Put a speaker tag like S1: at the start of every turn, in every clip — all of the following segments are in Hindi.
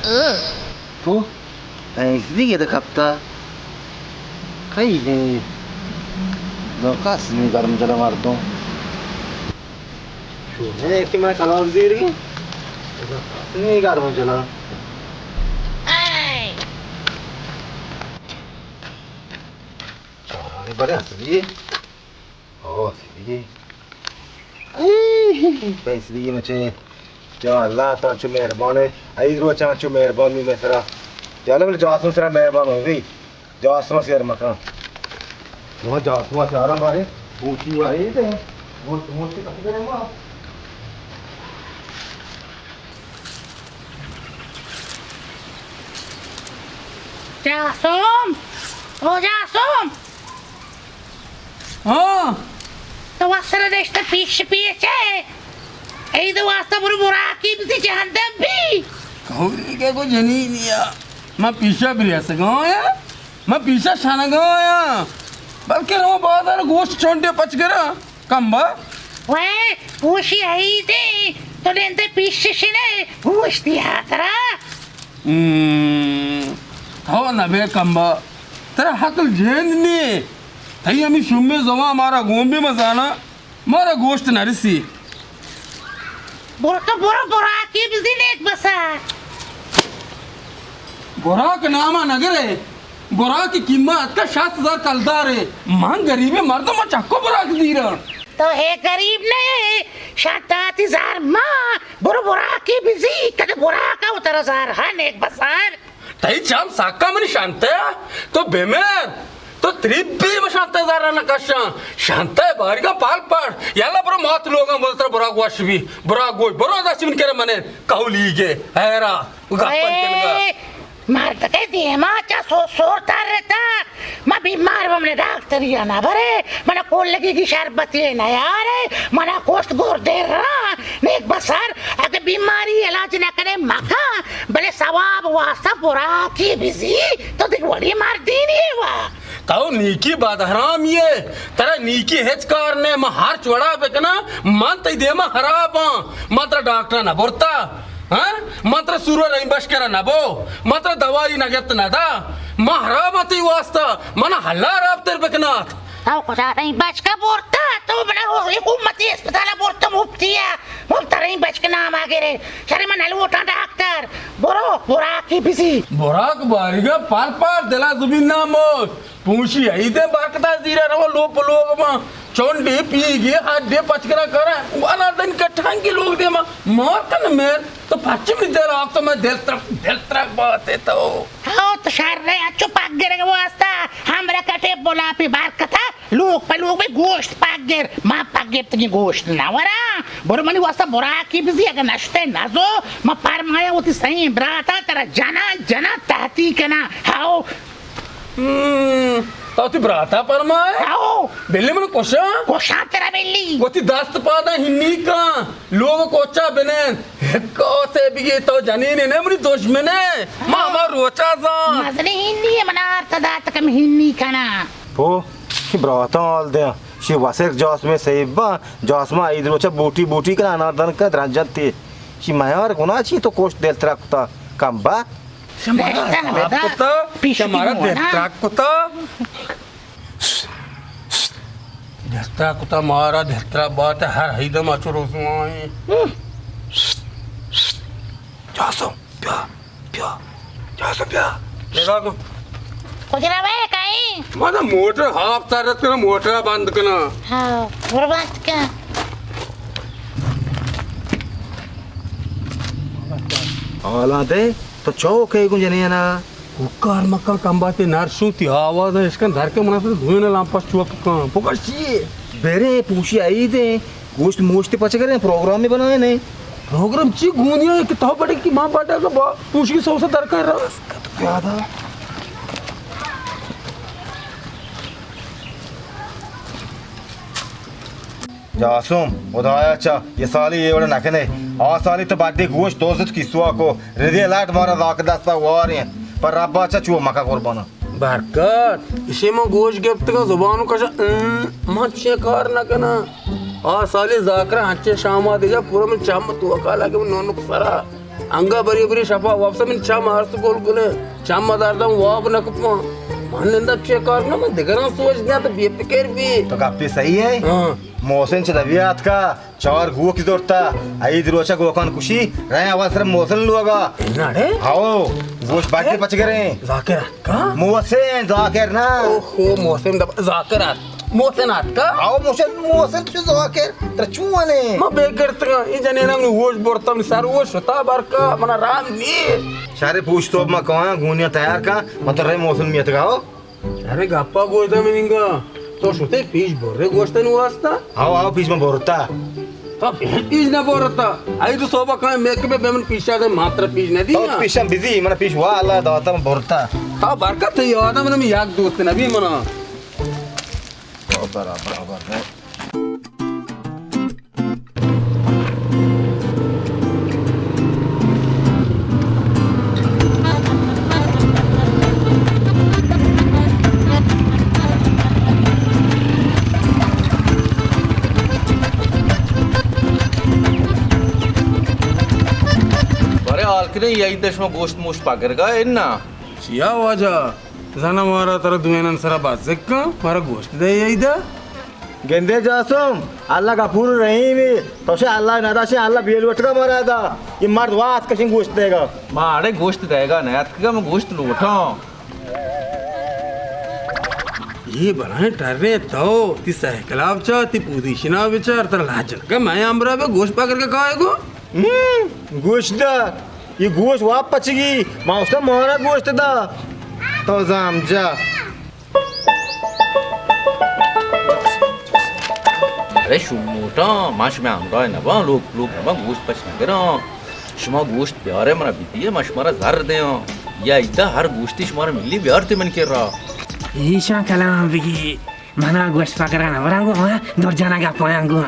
S1: Bu benzini de kapta. Kayne. Dokas ni garam jala मार दूं. Şuraya ekmeğe kanal ziri. Ni garam jala. Ini pada asli. Oh, asli. Asli macam. Ya Allah, tahu मेहरबान है. आई रोज चाचू मेहरबान भी मैं सरा. चलो बोले जासूं सरा मेहरबान हो गई. जासूं से यार मकान. वो जासूं से आ रहा हमारे. पूछी वाले थे. वो से कभी करेंगे.
S2: जासूम, ओ जासूम.
S3: हाँ
S2: तो वासना देशता पीछे पीछे. ऐ तो वास्ता बुरे बुराकी भी जानते भी.
S3: कहूरी के को जनी दिया मैं पीछा भी रह सका या मैं पीछा शाना गया बल्कि रो बहुत सारा गोश्त छोंटे पच गया कम बा
S2: वे पूछी आई थी तो लेंते पीछे से ने पूछ दिया तेरा.
S3: हो ना बे कम बा तेरा हकल जेंद नहीं थई हमें शुम्मे जमा हमारा गोंबे मजाना मारा गोश्त नरसी
S2: बुरा तो बुरा बुराकी भी एक बसा.
S3: बुराक नामा नगर है बुराक की कीमत का 7,000 कलदार है मां गरीबे मर्द में चक्को बुराक दी रहा
S2: तो है गरीब ने 7,000 माँ बुरा बुराकी बिजी कद बुराका उतर जार हन एक बसार.
S3: तई चाम साका मनी शांत तो बेमेर तो त्रिप्पी में शांत जारा नकाशा शांत है बाहर का पाल पाड़ याला बरो मात लोगा बोलता बुरा गोश भी बुरा गोश बुरा दाचिन करे मने कहली के हैरा गप्पन केनगा
S2: मार तके दिए माँ चा सोरता रहता मैं बीमार हमने डॉक्टर या ना भरे मना कोल लगी की शरबत ये ना यार मना कोस्ट गोर दे रहा नेक बसार अगर बीमारी इलाज ना करे मका भले सवाब वास्ता बुरा की बिजी तो दिख बड़ी मार दी नहीं हुआ.
S3: ताऊ नीकी बात हराम ये तेरा नीकी हेचकार ने मैं हार चोड़ा बेकना मन तई दे मैं हराब मात्र डॉक्टर ना बोलता हाँ मात्र सुरो नहीं बश करा ना बो मात्र दवाई ना गेत ना था मैं हराब आती वास्ता मना हल्ला हराब तेरे बेकना
S2: ताऊ को जा नहीं बच का बोलता तो बना वो एक उम्मती अस्पताल बोलता मुफ्तिया मुफ्ता नहीं बच के नाम आगे रे शरीर में नलवोटा डॉक्टर बोरो बुरा की बिजी
S3: बुराक बारीगा पार पार दिला जुबिन नामो पूछी आई दे बाकता जीरा रहो लोप लोग मां चोंडी पी गए हाथ दे पचकरा करे वाला दिन कठांगी लोग दे मार कन मेर तो पश्चिम नहीं दे रहा तो मैं दिल तरफ बात है तो
S2: हाँ तो शार रे अच्छो पाक गिर वो आस्ता हमरा कटे बोला पे बार कथा लोग पे लोग में गोश्त पाक गिर माँ पाक गिर तक गोश्त ना वरा बोलो मनी वास्ता बुरा की बिजी अगर नश्ते ना जो माँ पार माया होती सही ब्राता तेरा जना ताती कना हाँ
S3: तो ती ब्राता परमाय
S2: हाँ
S3: बेले मन कोशा
S2: तेरा बेली
S3: कोती दस्त पादा हिन्नी का लोग कोचा बने को से भी तो जानी ने मनी दोष में ने मामा रोचा जा
S2: मजने हिन्नी है मनार तदा तक हम हिन्नी कना
S1: Po, și brata al de și vasek jos में सेबा jos में इधर उच्च बूटी का अनादन का द्रंजते și mai are कोणा ची तो कोस्ट del tracta camba
S3: हमारा देवता कुत्ता मारा देवता बात हर हिदम अचरो सुनाई जासो प्या लेगा को
S2: कुछ ना भाई कहीं
S3: माना मोटर हाफ तारत करना मोटर बंद करना
S2: हाँ बर्बाद क्या
S1: हालांते तो चौक है कुछ नहीं है ना
S3: उकार मक्का कंबाते नरसू ती आवाज है इसका धर के मना से धुएं ना लांपस चुप का पुकशी
S1: बेरे पूछी आई थे गोश्त मोश्त पच करे प्रोग्राम में बनाए नहीं
S3: प्रोग्राम ची गुनिया कि तो बड़े की मां बाटा का पूछ की सौ से दर कर रहा
S1: क्या था जासूम उदाया अच्छा ये साली ये वाला नखने आ साली तो बात गोश्त दोस्त की सुआ को हृदय लाट मारा राक दस्ता वार है पर रब्बा अच्छा चुआ मका कुर्बाना
S3: बरकत इसे में गोश्त गिफ्ट का जुबान का मच्छे कार ना करना आ साली जाकरा हच्चे शामा दे जा पूरा में चाम तो का लगे नोन सरा अंगा बरी बरी शफा वापस में चाम आर्स कोल कोले चाम मदारदम वाब नकपा मानंदा चेकार ना मैं दिगरा सोच दिया तो बेफिक्र भी
S1: तो कापी सही है
S3: हां
S1: मोहसिन चदवियात का चार गो की दौड़ता ऐद रोचा गोकान खुशी रहे अवसर मोहसिन लोगा
S3: नाड़े
S1: आओ गोश बाकी पच गए
S3: जाकिर का
S1: मोहसिन जाकिर ना
S3: ओहो मोहसिन जाकिर मोहसिनात का
S1: आओ मोहसिन तुझे जाकिर तरचुआने
S3: मैं बेकर तक ये जने ना वोश बोरतम सार वोश होता बारका मना राम नी
S1: सारे पूछ तो मैं कहां गुनिया तैयार का मतलब रहे मोहसिन मियत का हो
S3: अरे गप्पा गोदा मिनिंगा तो शुते पीच बोरे गोश्तन वास्ता
S1: आओ पीछ में बोरता
S3: तो पीच ना बोरता आई तो सोबा का मेक पे बेमन पीछा दे मात्र पीच न दी
S1: तो पीछ बिजी मन पीछ वा अल्लाह दाता में बोरता
S3: ता बरकत है याद मन में याक दोस्त नबी मना
S1: बराबर है
S4: आलकने यही देश में गोश्त मोश पाकर का है ना
S3: चिया वाजा जाना मारा तरह दुनिया सरा बात से का मारा गोश्त दे यही दा
S1: गेंदे जासुम अल्लाह गफूर रहीम तो से अल्लाह नादा से अल्लाह बेल वटका मारा दा ये मर्द वात कशिंग गोश्त देगा
S4: मारे गोश्त देगा ना याद का मैं गोश्त लूटा
S3: ये बनाए टर्रे तो ती सहकलाव चा ती पुदीशना विचार तर लाजन का मैं आमरा पे गोश्त पाकर के खाएगो
S1: गोश्त दा ये गोश्त वाप पचगी मां उसका मोहरा गोश्त दा तो जाम जा
S4: अरे शुमोटा माश में आमरा है ना बा लोग ना गोश्त पचना करो शुमा गोश्त प्यारे मरा बीती है माश मरा जर दे या इदा हर गोश्ती शुमारा मिली प्यार ते मन कर रहा
S5: ईशा कलाम बिगी मना गोश्त पकड़ना वरांगो हां दूर जाना का पायांगो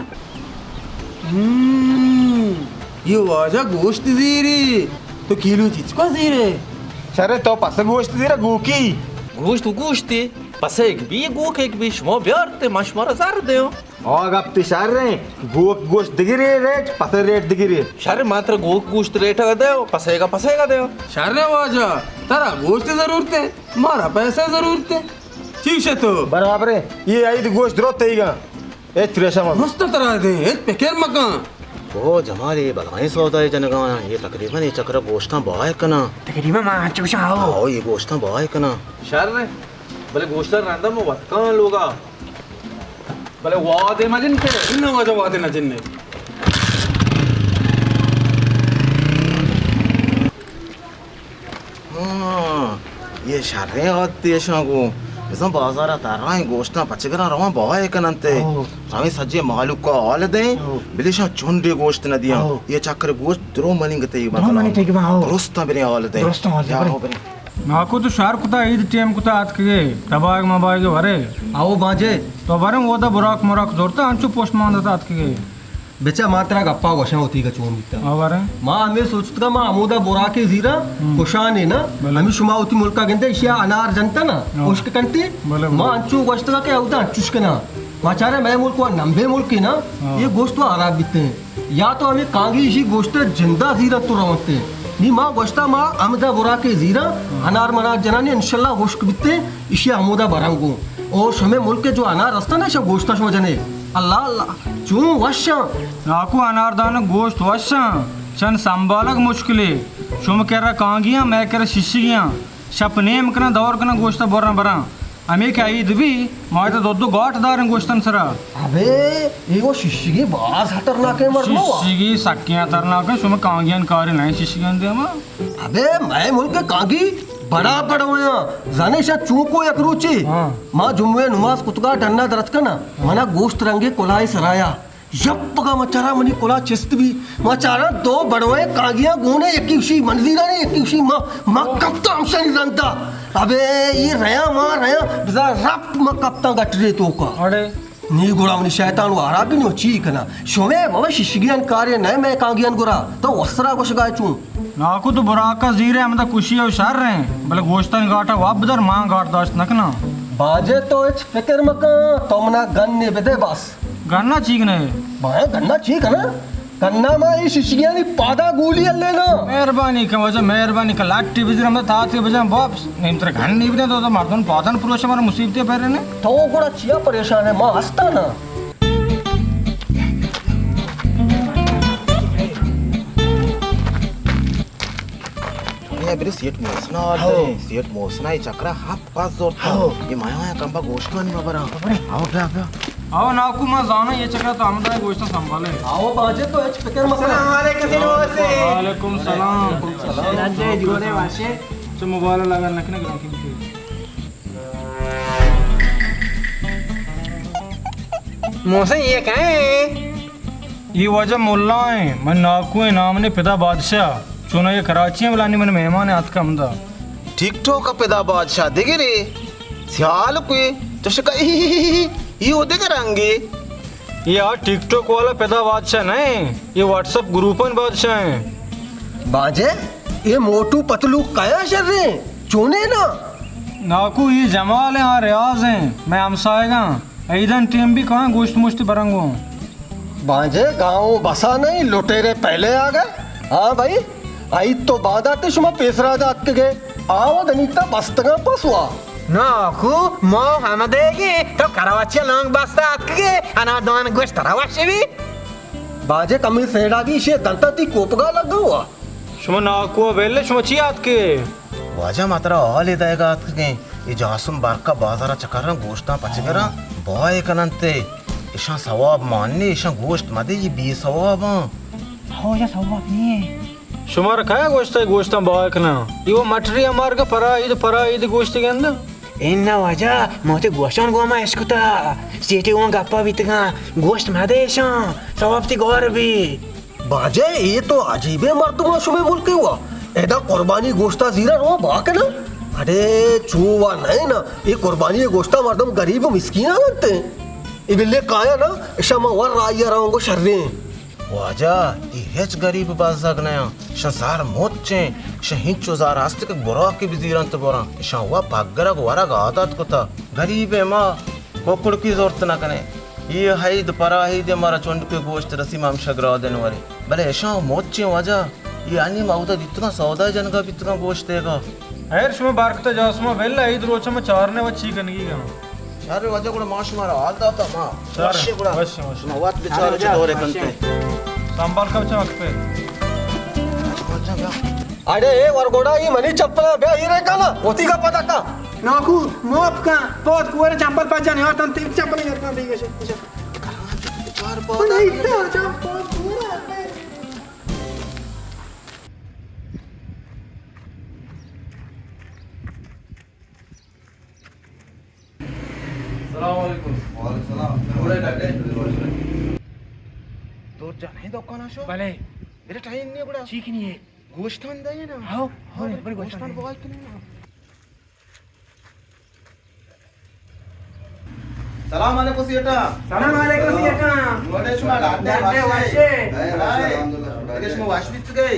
S3: ये वाजा गोश्त जीरे तो किलो चीज को जीरे
S1: सरे तो पस गोश्त दीरा गोकी
S4: गोश्ती पसे एक भी शुमा प्यार ते माश मरा जर दे
S1: और अब तिशार रहे गोश्त दिगिरे रेट पसे रेट दिगिरे
S4: शारे मात्र गोश्त रेट दे पसेगा दे
S3: शारे वाजा तारा गोश्त जरूरत है मारा पैसा जरूरत है ठीक है तो
S1: बराबर है ये आई तो गोश्त रोते हीगा ए त्रेसा में
S3: मस्त तरह दे ए पेकेर मकान
S4: ओ जमाले बगाई सौदा है जनगा ये तकरीबन ये चक्र गोश्ता बाय कना
S5: तकरीबन मां चुशाओ
S4: आओ ये गोश्ता बाय कना शहर रे भले गोश्ता रंदा मो वत कहां लोगा भले वादे मजन के
S3: इन वाजा वादे न जिन्ने
S4: हां ये शहर रे आते शागो इसम बाजार तारा गोश्ता पचगरा रवा बाय कनंते सामी सज्जे मालूक को आल दे बिलिशा चुंडे गोश्त न दिया ये चक्र गोश्त द्रो मनिंगते ये दुरुस्त बिने आल दे
S6: నాకు SHAR Kuta Eid time Kuta ఆత్కే తబాగ్ మబాగ్ వరే
S7: आओ बाजे
S6: तो वरम ओदा बुराक मुराक जोरता अंचु पोस्ट मान दता आत्के
S7: बेचा मात्रा गप्पा गोशा होती का चोन बिता
S6: आवरे
S7: मां हमें सोचत का मां अमोदा बोरा के जीरा कुशान है ना हमें शुमा होती मुल्क का गंदे इशिया अनार जनता ना उसके कंटे मां अंचु गोश्त का क्या होता अंचुश के ना माचारे मैं मुल्क को नंबे मुल्क की ना ये गोश्त तो आराम बिते हैं या तो हमें कांगी इसी गोश्त जिंदा जीरा तो रवते नी मां गोश्ता मां अमदा बोरा के जीरा अनार मनार जनाने इंशाल्लाह गोश्त बिते इशिया अमोदा बरांगो और शमे मुल्क के जो अनार रस्ता ना सब गोश्ता शो जने अल्लाह अल्लाह चूं वशा
S6: నాకు అనార్దాన గోష్ట్ వశా చన్ సంబాలक मुश्किले शुम केरा कांगियां मैं केरा शिशियां शपनेम कना दौर कना गोश्ता बोरना बरा अमे क्या ईद भी मायता दोदो गाट दारन गोश्तन सरा
S7: अबे ये वो शिष्य की बात हटरना के मरनो
S6: शिशिगी सकियां तरना के शुम कांगियां कार नहीं शिशियां दे मा
S7: अबे मैं मुल्क कांगी बड़ा पड़वाया जाने शा चूको यकरूची मां जुम्मे नमाज कुतगा डन्ना दरत कना मना गोश्त रंगे कोलाई सराया जब का मचारा मनी कोला चिस्त भी मचारा दो बड़वे कागियां गोने एकीशी मंजीरा ने एकीशी मां कप्ता हमसे नहीं जानता अबे ये रया बिजा रप मां कप्ता गटरे तो का
S6: अरे
S7: नी गोड़ा मनी शैतान वारा भी नो ची कना शोमे मवे शिशिगियान कार्य नए मैं कागियान गोरा तो वसरा को शगाय चूं
S6: నాకు तो बुराका जीरे हम तो खुशी और शार रहे भले गोश्तन गाटा वाबदर मां गाट दास नकना
S7: बाजे तो इच फिक्र मका तुमना गन्ने बेदे बस
S6: गन्ना चीक ने
S7: भाई गन्ना ठीक है ना कन्ना मां ये शिशियां नी पादा गोली लेना
S6: मेहरबानी का वजह मेहरबानी का लाटी बिजर हम था के वजह बाप नहीं तेरे घर नहीं बिना तो मारदन पादन पुरुष हमारा मुसीबतें पैरे ने
S7: तो कोड़ा चिया परेशान है मां हंसता ना
S4: ये बिरे सीट मोसना आले सीट मोसना ये चक्रा हाथ पास जोरता ये माया कंबा गोश्त नहीं बाबरा आओ क्या
S6: आओ नाकू मैं जाना ये चक्कर तो हम तो गोश्त संभाले
S7: आओ बाजे तो एच फिकर मसला
S6: वालेकुम सलाम
S5: राज्य जोड़े वाशे
S6: तो मोबाइल लगा रखने ग्राम की
S5: मौसम ये कहाँ है
S6: ये वजह मुल्ला है मैं नाकू है नाम ने पिता बादशाह चुना ये कराची में बुलानी मैंने मेहमान है हाथ का हमदा
S4: टिकटॉक का पैदा बादशाह देखे रे सियाल कोई तो शिका ये होते करांगे
S6: ये यार टिकटॉक वाला पैदा बादशाह नहीं ये व्हाट्सएप ग्रुपन बादशाह है
S7: बाजे ये मोटू पतलू कया शर रे चोने ना
S6: नाकू ये जमाल है हाँ रियाज हैं मैं हमसाएगा ईदन टीम भी कहाँ गोश्त मुश्त बरंगो
S7: बाजे गांव बसा नहीं लुटेरे पहले आ गए हाँ भाई आई तो बाद आते शुमा पेसरा जात के गए आओ दनीता बस्तगा पसवा
S5: नाकू मो हम देगी तो करावाची लॉन्ग बस्ता के अनादोन गोश्त करावाची भी
S7: बाजे कमी सेड़ा भी शे दंता ती कोपगा लगा हुआ
S6: शुमा नाकू बेले शुमा ची हाथ के
S4: वाजा मात्रा ऑल इदायगा आतके ये जासुम बारका बाजारा चकरा गोश्ता पचगरा बॉय कनंते इशा सवाब मानने इशा गोश्त मदे ये बी सवाब
S5: हो जा सवाब नहीं है
S6: शुमा रखा है गोश्त बाकना ये वो मटरी मार का परा ईद गोश्त के अंदर
S5: इन्ना वजह मोते गोश्तन गोमा इसकुता सीटी उन गप्पा बितगा गोश्त मदेशा सवाब ती गौर भी
S7: बाजे ये तो अजीबे मर्दमा शुमे बोल के हुआ एदा कुर्बानी गोश्ता जीरा रो बाक ना अरे चूवा नहीं ना ये कुर्बानी गोश्ता मर्दम गरीब मिस्कीना बनते ये बिल्ले काया ना शमा वर राया रहोंगो शर्रे
S4: वाजा ये हेच गरीब बाजाग नया शंसार मोच्चे शहीद चोजार आस्ते के बुरा के बिजीरन तो बुरा शावा पागरा गोरा गादात को था गरीब है माँ कोकुड़ की जरूरत ना कने ये हाइद परा हाइद हमारा चोंड के गोश्त रसी माम शगरा देने वाले भले ऐसा मोच्चे वाजा ये आनी माउदा इतना सौदा जन का इतना गोश्त देगा
S6: ऐर शुमा बारकता जासमा बेला ईद रोचा में चारने व छी कनगी का
S4: अरे वाजा को माश मारा हाल दाता माँ
S6: वश्य
S4: मवात बेचारे चोरे कंते
S6: संभाल का बच्चा वक्त पे
S7: अरे वरगोड़ा ये मनी चप्पल बे ये रे काना होती का पता का
S5: नाकू मोप का बहुत कुआरे चंपल पास जाने और तन तीन चंपल नहीं करना देगा से
S4: चार पौधा तो जाने दो कौन आशो
S5: भले
S4: मेरा टाइम नहीं बड़ा
S5: ठीक नहीं है
S4: गोश्त अंदा है ना
S5: आओ हो बड़ी गोश्त
S4: गोश्त बहुत नहीं ना सलाम अलैकुम सियटा
S5: सलाम अलैकुम सियटा
S4: मोडे शुमा डाटे
S5: वाशे
S4: अल्हम्दुलिल्लाह देश में वाशवित गई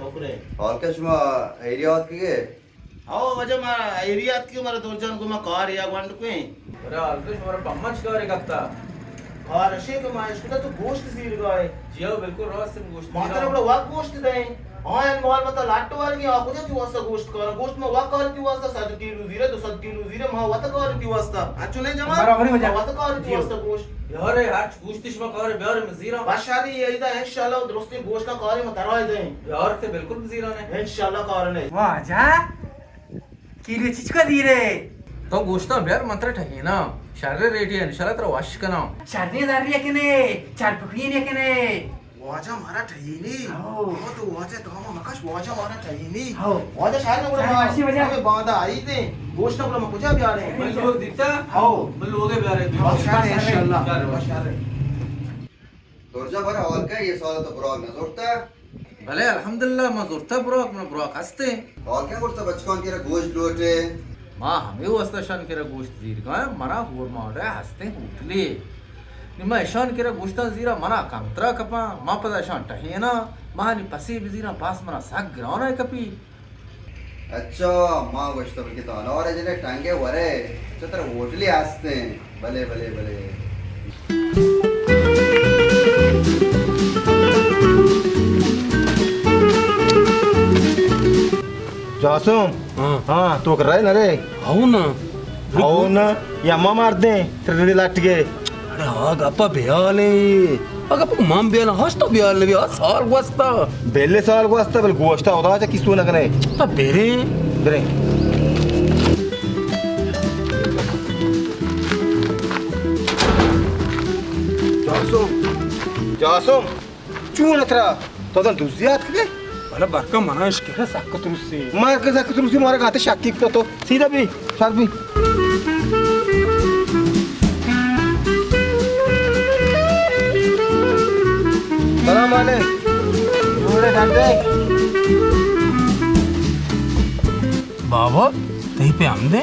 S4: शुक्र
S8: और क्या शुमा एरिया के
S4: आओ वजह मा एरिया की मारा दो जन को मा कार या गवंड को
S3: अरे आलते तुम्हारा पम्मच करे कत्ता
S4: कार शे को मा इसको तो गोश्त सील गए
S3: जियो बिल्कुल रोज से गोश्त
S4: मात्र बड़ा वाक गोश्त दे ऑन मॉल बता लाटो वाले की आपको जो वास्ता गोश्त कर गोश्त में वाक कर की वास्ता 7 किलो जीरे तो 7 किलो जीरे मा वत कर की वास्ता अच्छो नहीं जमा
S5: बराबर हो जा
S4: वत कर की वास्ता गोश्त
S3: यार यार गोश्त में करे बेर मजीरा
S4: बादशाह ये इदा इंशाल्लाह दोस्ती गोश्त का करे में तरवाई दे
S3: यार ते बिल्कुल मजीरा ने
S4: इंशाल्लाह करने
S5: वाह जा किलो चीज का दी रे
S3: तो गोश्त बेर मंत्र ठगी ना शर्रे रेडी है इंशाल्लाह तेरा वाश करना
S5: शादी दारी है कि ने चार पकड़ी है कि ने
S4: वाजा मारा ठहीनी
S5: आओ।
S4: वो तो वाजा तो हम मकाश वाजा मारा ठहीनी
S5: आओ।
S4: वाजा शायद ना
S5: शायद वाशी वजह।
S4: हमें बांधा आई थे गोश्त ना बोला कुछ भी आ रहे
S3: मैं
S4: हैं
S3: लोग दिखता
S4: आओ
S3: मैं लोगे बेरे
S4: बादशाह ने इंशाल्लाह
S3: बादशाह ने।
S8: दर्जा बरा और क्या ये साल तो ब्रॉग न जोड़ता
S3: भले अल्हम्दुलिल्लाह मैं जोरता ब्रोक मैं ब्रोक हंसते
S8: और क्या करता बचकन के गोश्त लोटे
S3: माँ हमें वास्ता शान केरा गोश्त दीर का मना हुर मारे हंसते उठले निम्मा शान केरा गोश्ता जीरा मना कंत्रा कपा माँ पता शान टहेना माँ नि पसी बिजीरा पास मना साग ग्राउंड है कपी
S8: अच्छा माँ गोश्त के तो और जने टांगे वरे तो तेरे होटली आस्ते भले भले भले
S1: जासूम हाँ तो कर रहा है ना रे
S3: आओ ना
S1: आओ ना ये अम्मा मार दे तेरे लाट के
S3: अरे हाँ गप्पा बेयाले अगर माम बेयाला हस्त बेयाले भी साल वस्ता
S1: बेले साल को आस्ता बल गोश्ता होता है किस तू ना कने
S3: तो बेरे
S1: बेरे जासूम जासूम चून अतरा तो तो दुजियात के
S3: वाला बरका मनाश के साकत रुसी
S1: मार के साथ तुमसे मारे गाते शाकी तो सीधा भी साथ भी बना माने जोड़े ढक दे
S3: बाबा तही पे हम दे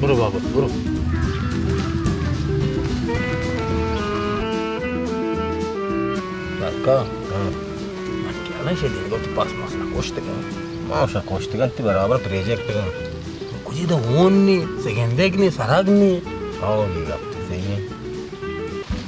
S3: बुरो बाबा बुरो बरका मन क्या ना शेदी को तो पास मास ना कोष्ट का
S1: माशा कोष्ट गंती बराबर प्रोजेक्ट का
S3: कुछ तो होन नहीं सेकंड एक नहीं सराग नहीं
S1: आओ लीगा सही है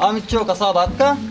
S7: आमिचो कसा बात का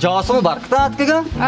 S7: जासो बरकता आतकेगा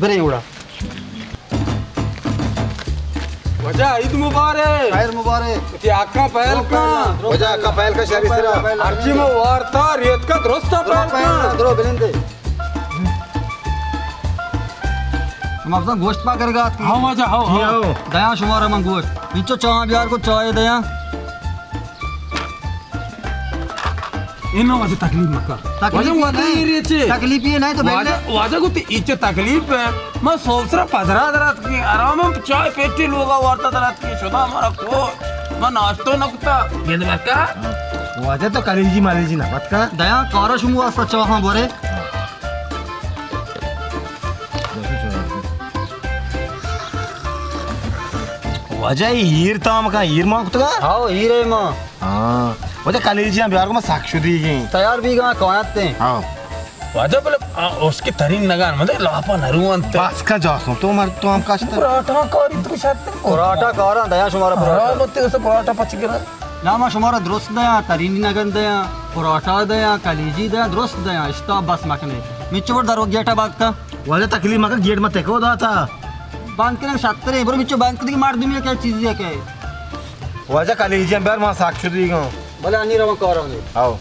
S7: बरे उड़ा
S3: वजह ईद मुबारक
S1: खैर मुबारक
S3: ते आका पहल का
S1: वजह का पहल का शरीर सिरा
S3: अर्जी में वार्ता रेत का दुरुस्त पहल का
S7: द्रो बिलिंदे हम अपना गोश्त पा करेगा
S3: हाँ वजह हाँ
S7: दया शुमार हम गोश्त नीचो चाह बिहार को चाय दया
S3: इनो वजह तकलीफ मत कर वजह वजह ये रे छे
S7: तकलीफ ये नहीं तो बेले
S3: वजह को इचे तकलीफ है मैं सोचरा पधरा दरात की आराम में चाय पेटी लोगा वार्ता दरात की शुदा हमारा को मैं नाश्तो नकता ये दे का
S1: वजह तो कलीजी मालीजी ना मत का
S7: दया कारा शुमु वास्ता चाह बोरे
S1: वजह हीर ताम का हीर मां कुतगा
S7: आओ हीरे मां
S1: हां वजह कलीजी बिहार को मैं साक्षी दी गई
S7: तैयार भी गा कौनते
S1: हां
S3: वजह बोले उसकी तरीन नगान मतलब लापा नरुवंत
S1: पास का जासूम तो मर तो हम काश
S3: पराठा करी तो शायद
S7: पराठा कारा दया शुमार
S3: पराठा मत से पराठा पच गया
S7: नामा शुमार दुरुस्त दया तरीनी नगन दया पराठा दया कलीजी दया दुरुस्त दया इस्ता बस मकने मिचो दरो गेटा बात का
S1: वजह तकलीफ मका गेट में तेको दाता
S7: बैंक के सत्तर ब्रो मिचो बैंक की मार दूं क्या चीज है क्या
S1: वजह कलीजी बिहार मां साक्षी दी गई
S7: भले अन्नी रवा कारा ने
S1: आओ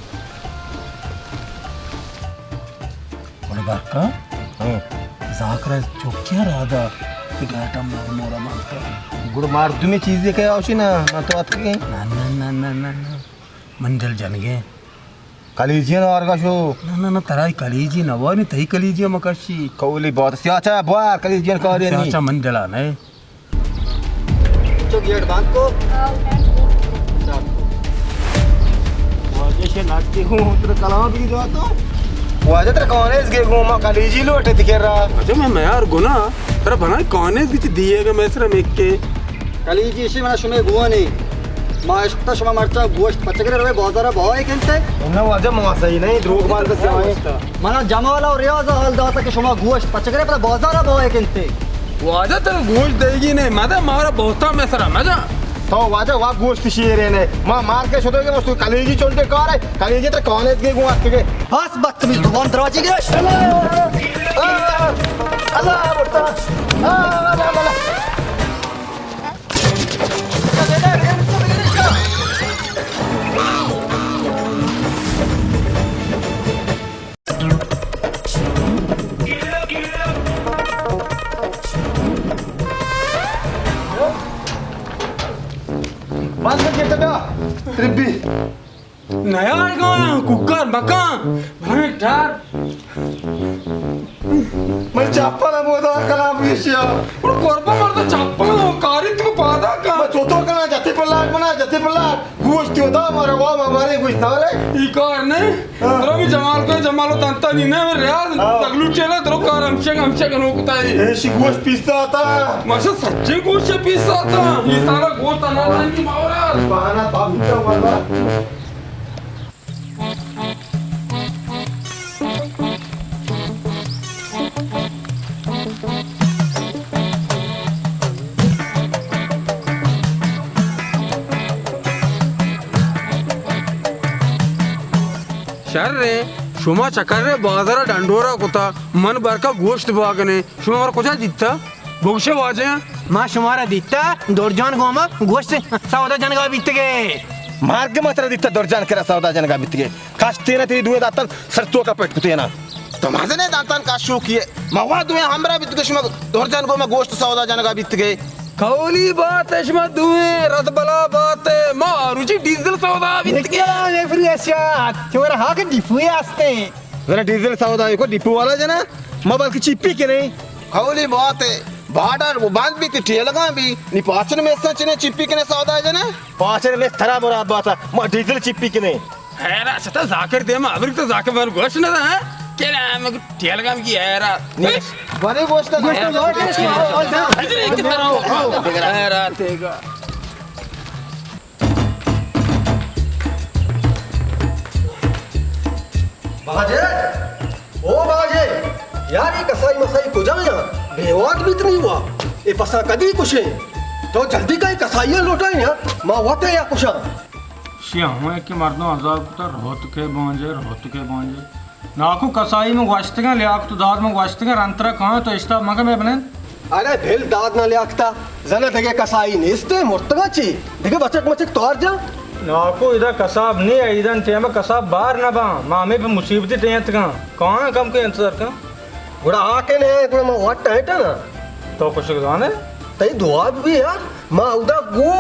S3: बड़े बाका जाकरा चोक्या रादा गाटा मोर मोरा मारता
S1: गुड़ मार दू में चीज देखे आवशी ना ना तो आत के
S3: ना ना ना ना ना ना मंडल जन गए
S1: कलीजी और का शो
S3: ना ना ना तराई कलीजी ना वो नहीं तही कलीजी मकशी
S1: कौली बहुत सियाचा बार कलीजी का रे नहीं
S3: अच्छा मंडला नहीं
S7: तो गेट बांध को
S1: वजह से नाचती हूं तेरे कलाम भी जो तो वजह तेरे कौन है इसके घूमा कलीजी लोटे दिखे रहा
S3: अच्छा मैं यार गुना तेरा बना कौन है बीच दिएगा मैं सिर्फ एक के
S7: कलीजी इसी में शुमे गुआ नहीं मां इस्ता शुमा मरचा गोश्त पचगरे रवे बाजारा भाई केंते
S1: ना वजह मां सही नहीं द्रोग मार के आए
S7: मना जमा वाला और रियाज हाल दाता के शुमा गोश्त पचगरे पर बाजारा भाई केंते
S3: वाजा तेरे गोश्त देगी नहीं मैं मारा बहुता मैं सरा मजा
S1: तो वजह वा गोश्त शेर है ने मां मार के छोड़े के मस्त कलीजी चोंटे कार है कलीजी तेरे कौन है इसके घुमा के
S7: बस बदतमीज दुकान दरवाजे के
S1: अल्लाह बता अल्लाह बंद कर के तबा त्रिबी
S3: नया आएगा कुकर मकान भले डर
S1: मैं चापा ना बोदा कलाम विषय
S3: और कोरबा मरता चापा हो कारी तू पादा का
S1: मैं चोतो कना जति पल्ला गोश्त होता हमारे वो हमारे कुछ ना रे
S3: ई कार ने तेरा भी जमाल को जमालो तंता नहीं ना मेरे यार तगलू चला तेरा कार हमसे कनो कुताई
S1: ऐसी गोश्त पीसता था
S3: मसा सच्चे गोश्त से पीसा था ये सारा गोश्त अनाज की मावरा
S1: बहाना था भूखा वाला
S3: शर रे शुमा चकर रे बाजारा डंडोरा कोता मन भर का गोश्त बागने शुमा और कुछ जितना गोशे वाजे
S5: माँ शुमारा दिता दौरजान गोमा गोश्त सौदा जनगा बीत गए
S1: मार्ग मात्र दित्ता दर्जान करा सौदा जनगा बित्तिगे कास्ते ना तेरी दुए दातन सरतो का पेट कुते ना
S4: तो माजने दांतान का शो किए मवा दुए हमरा बित के शुमा दोरजान गो में गोश्त सौदा जनगा बित गए
S3: कौली बात है शुमा दुए रत बला बात है मारुची डीजल सौदा बीत गया
S5: ये फिर ऐसा तुम्हारा हाथ डिफुए आस्ते
S1: जरा डीजल सौदा को डिपो वाला जना मोबाइल की चिप्पी के नहीं
S4: खौली बात है बाडर वो बांध भी टिया लगा भी नी पाचन में सच ने चिप्पी के ने सौदा है जना
S1: पाचन में थरा बरा बात म डीजल चिप्पी के नहीं
S3: हैरा सता जाकर दे मा अबरिक तो जाकर वर गोश्त ना है केला मैं ठेल काम की हैरा
S4: बड़े गोश्त
S3: हैरा तेगा
S7: बाजे ओ बाजे यार ये कसाई मसाई को जाए यार बेवाक भी इतनी हुआ ये पसा कदी कुछ है तो जल्दी का कसाइया लौटाए यार माँ वाते या कुछ
S6: शिया हुए कि मर्दों हजार पुतर रोत के बांजे नाकू कसाई में वास्ते का लियाक तो दाद में वास्ते का रंतरा कहाँ तो इस्ता मगे में बने
S7: अरे भेल दाद ना लियाकता जना देगे कसाई ने इसते मुर्तगा ची देगे बचक मचक तोड़ जा
S6: नाकू इधर कसाब नहीं है इधर टेम कसाब बाहर ना बा मामे पे मुसीबती टेंत का कहाँ कम के इंतजार का
S7: गुड़ा आके ने गुड़ा माँ वाट है ना
S6: तो कुछ जाने
S7: तई दुआ भी यार माँ उदा गो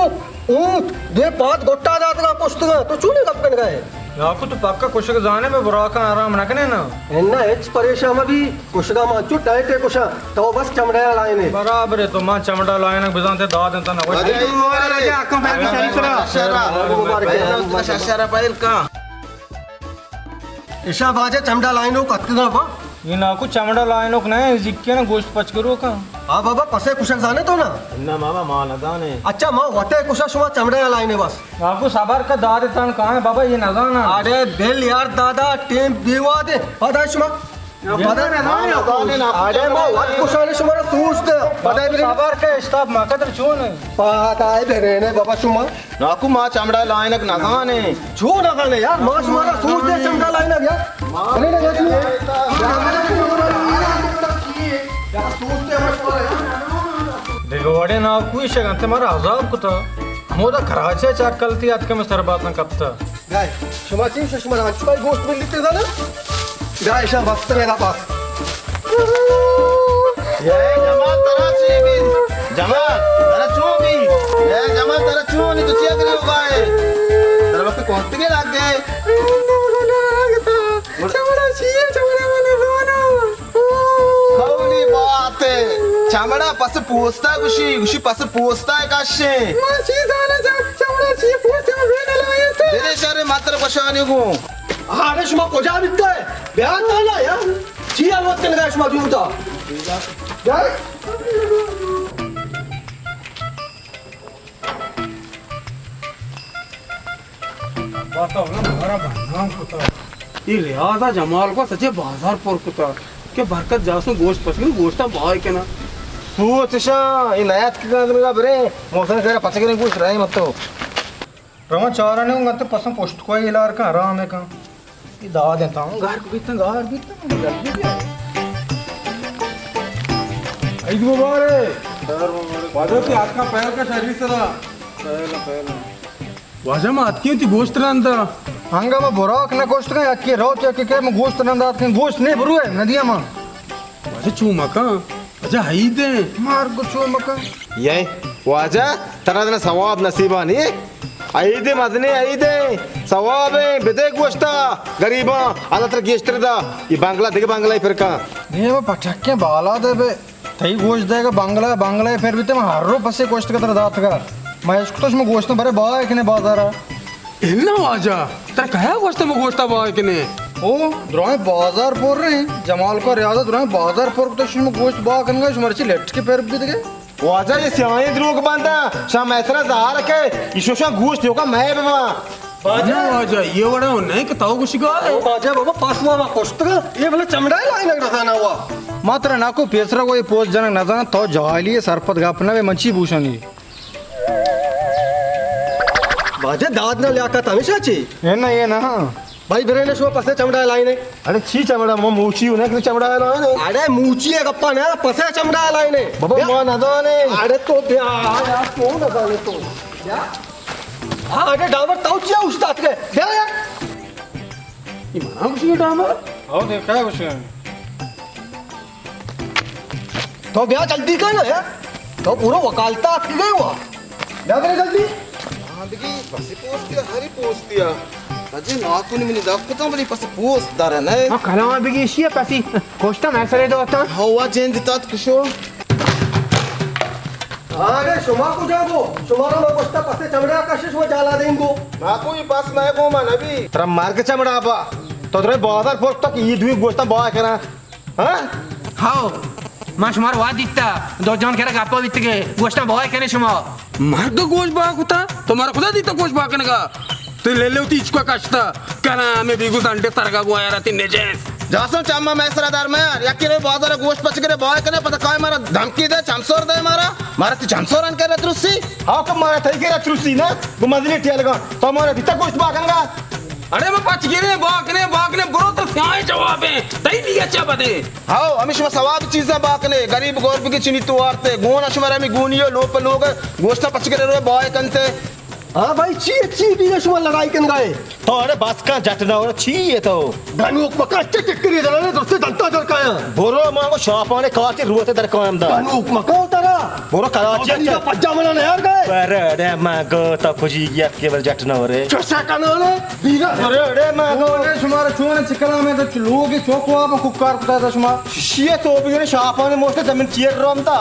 S7: ऊंट दे पात गोट्टा जात का पुस्तक तो चूने कब कन गए
S6: नाकू तो पक्का कुछ जाने में बुरा का आराम ना कने ना
S7: एन्ना एच परेशान में भी कुशगा माँ चू टाइट है कुशा तो बस चमड़ा लाए ने
S6: बराबर है तो मां चमड़ा लाए ना बिजानते दाद देता ना
S7: ईशा बाजे चमड़ा लाए नो कत्कगा बा
S6: ये नाकू चमड़ा लाए नो ना जिक्के ना गोश्त पच करो का
S7: हाँ बाबा पसे कुशक जाने तो ना
S6: ना मामा मां ना दाने
S7: अच्छा माँ वटे कुशा शुमा चमड़ा लाए ने बस
S6: नाकू सबर का दाद देता कहाँ है बाबा ये ना जाना
S7: अरे बेल यार दादा टेम दीवा दे पता है शुमा अरे माँ वट कुशा ने शुमा सूझ दे पता है
S6: सबर का स्टाफ माकदर छो ने
S7: पता है बेरे ने बाबा शुमा
S4: नाकू माँ चमड़ा लाए नक नगाने
S7: छो ना गाने यार माँ शुमा सूझ दे चमड़ा लाए ना यार नहीं ना यार
S6: दिगवाड़े ना कोई शगन तुम्हारा अजाब को था मोदा खराचे चाक कलती आज के में सर बात ना कपता
S7: गाय शुमा चीम शुमा रांच पर गोश्त मिल लेते ना गाय शा वक्त मेरा पास
S4: ये जमाल तेरा चीबी जमाल तेरा चूबी ये जमाल तेरा चूनी तो चिया करे होगा है तेरा वक्त कौन के लग गए चमड़ा खौली बात है चमड़ा पस पूछता है गुशी पस पूछता है काशे तेरे शहर मात्र पशानी को
S7: अरे शुमा को जा बिकता है बयान ना ना यार चिया वक्त के लगा शुमा जूता गाय
S3: ये रियाजा जमाल को सचे बाजार पर कुता के बरकत जासो गोश्त पचन गोश्ता बाय के ना
S1: सोच शा ये नया के आदमी का बरे मौसम करे पचके नहीं पूछ रहे मत तो
S6: रवा चारा ने उंगा तो पसंद पोस्ट को इलार का आराम है का ये दवा देता हूं घर को बीतना आई दो बारे वाजो की हाथ का पैर का सर्विस रा पहला वाजा में हाथ की गोश्त रंदा हंगा में बोराक ना गोश्त का याद के रो चेक के में गोश्त रंदा के गोश्त नहीं भरू है नदिया में वाजा चूमा का अच्छा हई दे मार को चूमा का
S1: ये वाजा तरा दिन सवाब नसीबा नहीं ಐದೆ ಮದನೆ ಐದೆ ಸವಾಬೆ ಬೆದೆ ಗೋಸ್ತಾ ಗರೀಬ ಅಲ್ಲತ್ರ ಗೆಸ್ಟ್ರದ ಈ ಬಾಂಗ್ಲಾ ದಿಗ ಬಾಂಗ್ಲಾ ಫಿರ್ಕಾ
S6: देव पटके बाला देवे तई गोश्त देगा बांग्ला फिर भी तुम हर रो पसे गोश्त का तरह दात का मैं इसको तो इसमें गोश्त भरे बाय के ने बाजार इल्ला आजा तर कहा गोश्त में गोश्ता बाय के ने ओ द्रोए बाजार पोर रहे जमाल को रियाजा द्रोए बाजार पोर तो इसमें गोश्त बा कनगा मर्ची लेट के पैर भी दे
S1: वाजा ये सियाई द्रोग बांधा शाम ऐसा जहार के ईशोशा गोश्त होगा मैं बाबा
S6: बाजा बाजा ये बड़ा नहीं कि ताऊ कुछ का
S7: बाजा बाबा पासवा वा कोष्टगा ये भले चमड़ा लाइन लग रहा ना हुआ
S6: मात्र नाको पेसरा को ये पोस्ट जनक न जाना तो जवाली सरपत गापना वे मंची भूषणी
S7: बाजा दाद ना लिया का हमेशा ची
S6: है ना ये ना
S7: भाई मेरे ने शो पसे चमड़ा लाइन है
S1: अरे छी चमड़ा मो मूची उन्हें कि चमड़ा है ना
S7: अरे मूची है गप्पा ना पसे चमड़ा लाइन है
S1: बाबा मो ना दो ने
S7: अरे तो यार कौन ना जाने तो क्या हाँ अरे डाबर ताऊ चिया उस्ताद के क्या यार
S3: ये माना कुछ ये डामर
S6: आओ देखा कुछ
S7: तो ब्याह जल्दी कर ना यार तो पूरा वकालता आपकी गई हुआ ब्याह करे जल्दी
S4: అందుకే పసి పోస్తియా హరి పోస్తియా అజే నాకుని మిని దక్కుతాం బలి పసి పోస్తారనే
S5: हाँ खाना वहाँ भी इसी है पैसी कोष्टा मैं सरे दो होता
S4: హౌవా జెంది तात కుషో
S7: अरे शुमा को जाओ शुमारो लोग उसका पसे चमड़ा का शिश वो जाला देंगो
S4: నాకు ఈ పాస్ మేగో మనబి
S1: तेरा मार के चमड़ा बा तो तेरे बाजार पोस्ट तक ये दुई गोश्ता बा करा हां
S5: हाँ माँ शुमार वाद दिखता दो जन कह रहा गापा बीत के गोष्टा बहुत कहने शुमा
S3: मार का गोश्त बाग होता तुम्हारा खुदा दी तो गोश्त बाग करने का तो ले ले उती इसको कष्टा कहना हमें बिगुस अंडे तरगा गो आया रहती नेजेस
S4: जासम चाम्मा मैसरादार में याकिरे बाजार गोश्त पच करे बाय कने पता काय मारा धमकी दे चमसोर दे मारा ती चमसोर अन करे तुसी
S1: हां कब मारा थई के तुसी ना गुमदली टेल गा तो मारा दिता गोश्त बा कनगा
S3: अरे मैं पच गिरे बाकने बुरो तो स्याय जवाब है तई नहीं अच्छा बदे
S4: हाओ हमेशा सवाब चीज़ा बाकने गरीब गोरब की चिनी तो आरते गोन अशमरा में गोनियो लोप लोग गोश्ता पच करे रो बाय कंते
S7: हाँ भाई ची भी ने शुमा लड़ाई कन गए
S1: तो अरे बस का जटना और छी ये तो
S7: धनुक मका टिकरी दलाने तो से दंता दर काया
S1: बोरो मांगो शॉपाने काचे रुवते दर काम दा
S7: धनुक मका उतरा
S1: बोरो कराची
S7: अच्छा पज्जामला ने यार गए
S1: अरे मांगो तो खुशी गया केवल जटना रे
S7: चसा कनाले बीरा
S1: अरे मांगो
S6: शुमार छुआने चिकला में तो लोगों के चौक वहाँ पर कुकार कुटा था शुमार
S1: शिये तो भी ने शॉपाने मोस्टे जमीन चीर रोमता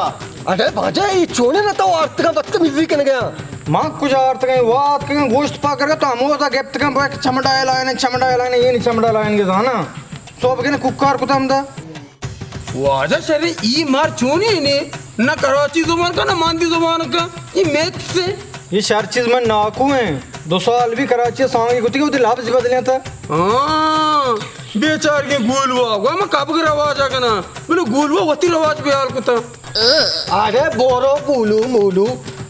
S7: अरे भाजे ये छोने ना तो आर्त का बदतमीजी कन गया
S6: माँ कुछ और तक वाद के गोश्त पा करके तो हम होता गेप्त का चमड़ा लाइन ये नहीं चमड़ा लाइन के था ना तो अब के कुकार कुता हम था
S3: वाजा शरीर ई मार चोनी ने न कराची जुबान का न मांदी जुबान का ये मैथ से
S6: ये चार चीज में नाकू हैं 2 साल भी कराची सांगी कुत्ती के लाभ बदले था
S3: हाँ बेचार के गोलवा हुआ मैं कब के रवाज आ ना बोले गोलवा वती रवाज पे हाल कुता
S7: अरे बोरो बोलू मोलू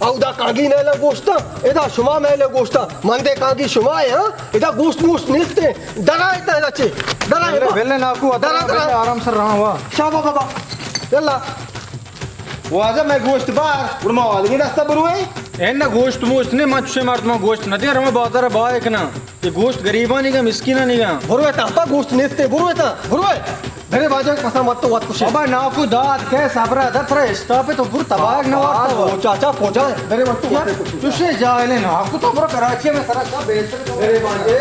S7: औदा कागी नेला गोश्ता एदा शुमा मेले गोश्ता मंदे कागी शुमा है हां एदा गोश्त मुश्त निस्ते डरा इतना लचे डरा
S6: वेले नाकू
S7: डरा
S6: आराम से रहा हुआ
S7: शाबा बाबा यल्ला
S1: वाजा मैं गोश्त बार उरमा वाली रास्ता बरुए
S6: एन्ना गोश्त मोश्त ने मच्छे मार तुम गोश्त न दे रहा बाजार बाय ना ये गोश्त गरीबा नहीं का मिस्कीना नहीं का
S7: बुरुए तापा गोश्त निस्ते बुरुए धरे बाजा पसा मत तो वात कुछ
S6: बाबा नाकू दाद के सबरा दर थरा स्टॉप है तो पूरा तबाह न वाता
S7: ओ चाचा पोजा धरे मत तो वात कुछ
S6: तुझे जाले नाकू तो पूरा कराची में सारा का बेच
S7: धरे बाजे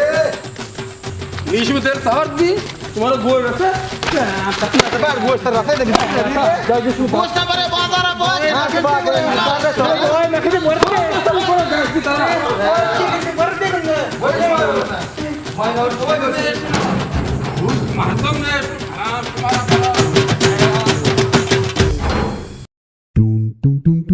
S3: नीच में तेरे साथ भी तुम्हारा गोल रखा
S1: बार गोश्त रखते दे
S4: गोश्ता बरे बाजार बाय
S3: मातम ने
S9: Dum dum dum